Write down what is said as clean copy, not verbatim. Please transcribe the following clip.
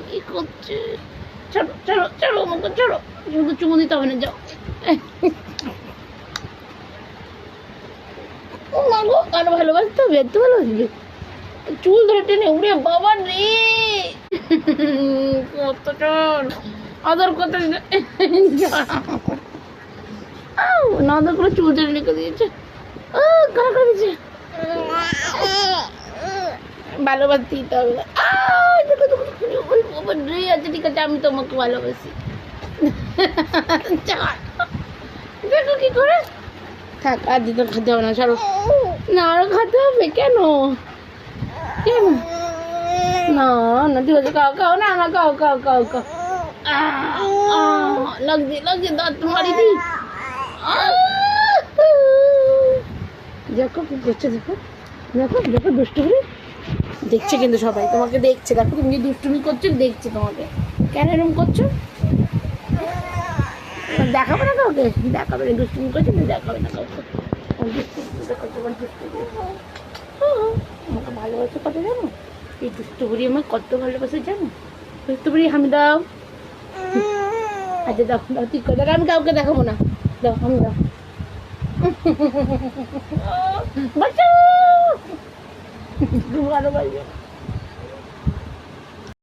কি করছে? চলো চলো চলো আমাকে চলো, শুধু চুমু দিতে হবে না, যাও। ও মা গো, আরো ভালোবাসতে হবে, এত ভালোবাসবে। চুল ধরে টেনে, উড়ে বাবা রে, কত চল আদর করতে না আদর করে চুল টেনে রেখে দিয়েছে, কারা করে দিয়েছে। ভালোবাসতে দিতে হবে না। আচ্ছা ঠিক আছে, আমি তোমাকে ভালোবাসি। দেখো কি করে, থাক আর দিতে খেতে হবে না, ছাড়ো না, আরো খাতে হবে। কেন কেন না, না ঠিক আছে, খাও খাও, না না খাও খাও খাও খাও। লাগছে লাগছে, দাঁত মারি দি। দেখো কি করছে, দেখো দেখো দেখো, দুষ্টুমি দেখছে কিন্তু সবাই, তোমাকে দেখছে। দেখো তুমি যে দুষ্টুমি করছো, দেখছে তোমাকে। কেন এরকম করছো? দেখাবে না কাউকে, দেখাবে না দুষ্টুমি করছো, দেখাবে না কাউকে। আমাকে ভালোবাসে কত জানো, এই দুষ্টু বুড়ি আমার কত ভালোবাসে জানো। দুষ্টু বুড়ি হামি দাও। আচ্ছা দাও দাও, ঠিক করে, আমি কাউকে দেখাবো না, দাও আমি দাও। বাঁচাও, ভালোবাসবে।